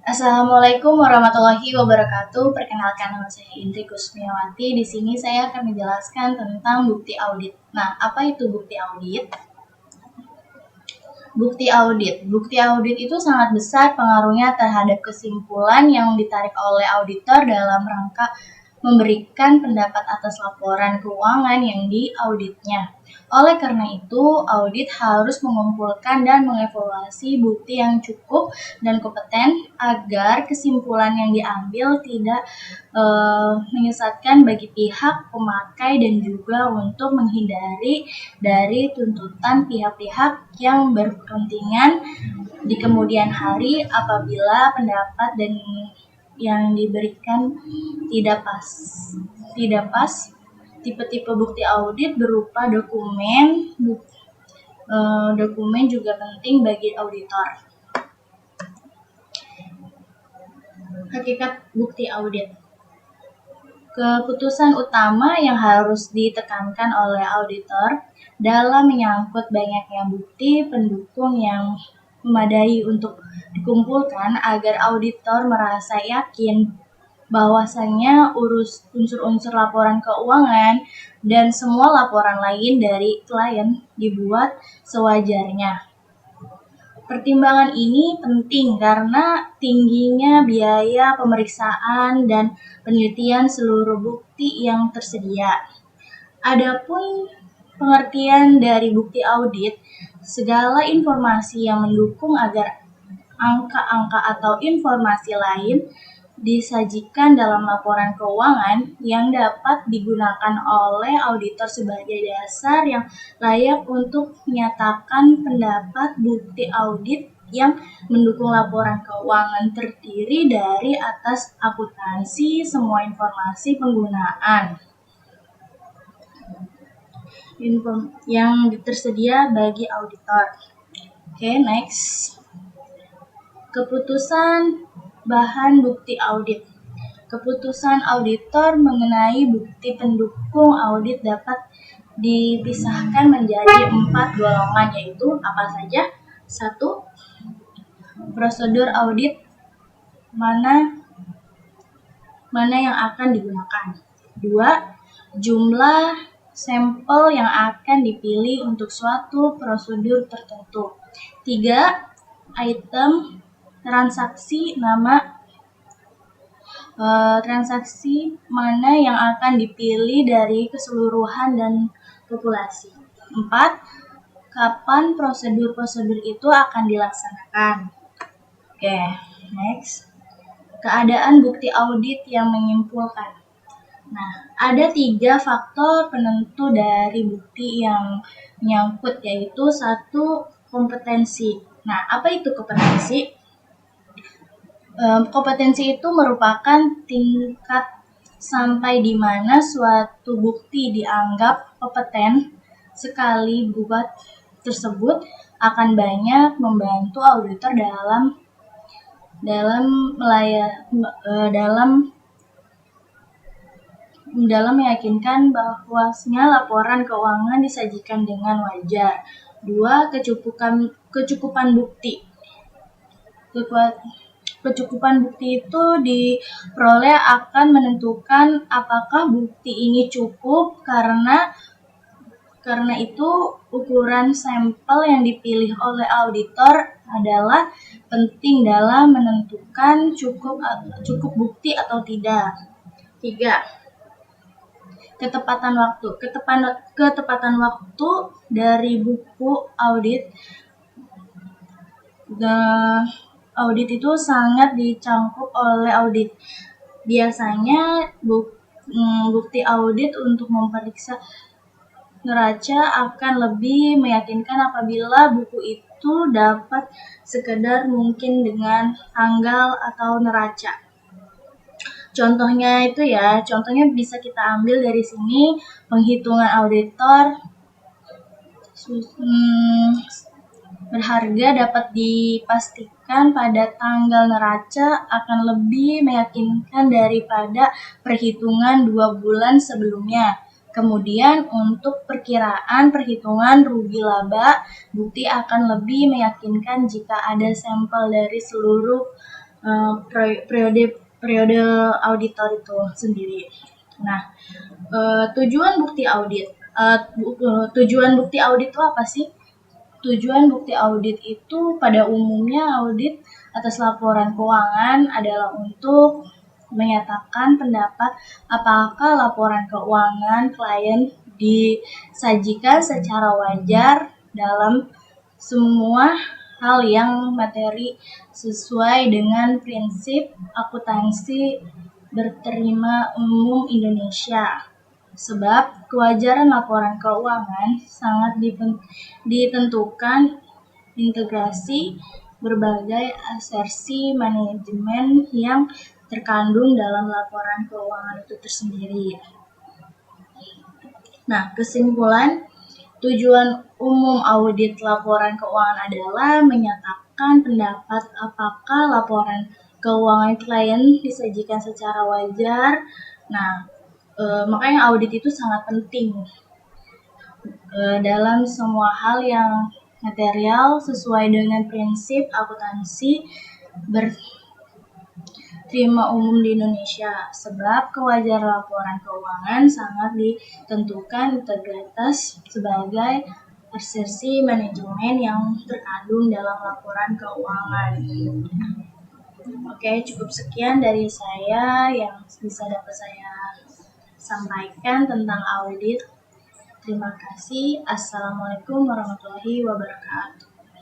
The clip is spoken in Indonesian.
Assalamualaikum warahmatullahi wabarakatuh. Perkenalkan, nama saya Indri Kusmiawati. Di sini saya akan menjelaskan tentang bukti audit. Nah, apa itu bukti audit? Bukti audit itu sangat besar pengaruhnya terhadap kesimpulan yang ditarik oleh auditor dalam rangka memberikan pendapat atas laporan keuangan yang diauditnya. Oleh karena itu, audit harus mengumpulkan dan mengevaluasi bukti yang cukup dan kompeten agar kesimpulan yang diambil tidak menyesatkan bagi pihak pemakai dan juga untuk menghindari dari tuntutan pihak-pihak yang berkepentingan di kemudian hari apabila pendapat dan yang diberikan tidak pas. Tipe-tipe bukti audit berupa dokumen juga penting bagi auditor. Hakikat bukti audit. Keputusan utama yang harus ditekankan oleh auditor dalam menyangkut banyaknya bukti pendukung yang memadai untuk dikumpulkan agar auditor merasa yakin bahwasannya unsur-unsur laporan keuangan dan semua laporan lain dari klien dibuat sewajarnya. Pertimbangan ini penting karena tingginya biaya pemeriksaan dan penelitian seluruh bukti yang tersedia. Adapun pengertian dari bukti audit, segala informasi yang mendukung agar angka-angka atau informasi lain disajikan dalam laporan keuangan yang dapat digunakan oleh auditor sebagai dasar yang layak untuk menyatakan pendapat. Bukti audit yang mendukung laporan keuangan terdiri dari atas akuntansi semua informasi penggunaan yang tersedia bagi auditor. Oke, next. Keputusan bahan bukti audit. Keputusan auditor mengenai bukti pendukung audit dapat dipisahkan menjadi 4 golongan, yaitu apa saja? 1. Prosedur audit mana yang akan digunakan. 2. Jumlah sampel yang akan dipilih untuk suatu prosedur tertentu. 3. Item transaksi transaksi mana yang akan dipilih dari keseluruhan dan populasi. 4. Kapan prosedur-prosedur itu akan dilaksanakan. Oke, next. Keadaan bukti audit yang menyimpulkan. Nah, ada 3 faktor penentu dari bukti yang menyangkut, yaitu 1. Kompetensi. Nah, apa itu kompetensi? Kompetensi itu merupakan tingkat sampai di mana suatu bukti dianggap kompeten sekali buat tersebut akan banyak membantu auditor dalam meyakinkan bahwasanya laporan keuangan disajikan dengan wajar. 2. Kecukupan bukti. Kecukupan bukti itu diperoleh akan menentukan apakah bukti ini cukup. Karena itu ukuran sampel yang dipilih oleh auditor adalah penting dalam menentukan cukup bukti atau tidak. 3. Ketepatan waktu. Ketepatan waktu dari buku audit. Audit itu sangat dicangkup oleh audit. Biasanya bukti audit untuk memeriksa neraca akan lebih meyakinkan apabila buku itu dapat sekedar mungkin dengan tanggal atau neraca. Contohnya bisa kita ambil dari sini. Penghitungan auditor berharga dapat dipastikan pada tanggal neraca akan lebih meyakinkan daripada perhitungan 2 bulan sebelumnya. Kemudian untuk perhitungan rugi laba, bukti akan lebih meyakinkan jika ada sampel dari seluruh periode auditor itu sendiri. Nah, tujuan bukti audit itu apa sih? Tujuan bukti audit itu pada umumnya audit atas laporan keuangan adalah untuk menyatakan pendapat apakah laporan keuangan klien disajikan secara wajar dalam semua hal yang materi sesuai dengan prinsip akuntansi berterima umum Indonesia. Sebab kewajaran laporan keuangan sangat ditentukan integrasi berbagai asersi manajemen yang terkandung dalam laporan keuangan itu tersendiri. Nah, kesimpulan, tujuan umum audit laporan keuangan adalah menyatakan pendapat apakah laporan keuangan klien disajikan secara wajar. Nah, makanya audit itu sangat penting dalam semua hal yang material sesuai dengan prinsip akuntansi berterima umum di Indonesia. Sebab kewajaran laporan keuangan sangat ditentukan integritas sebagai asersi manajemen yang terkandung dalam laporan keuangan. Oke, cukup sekian dari saya yang bisa dapat saya sampaikan tentang audit. Terima kasih. Assalamualaikum warahmatullahi wabarakatuh.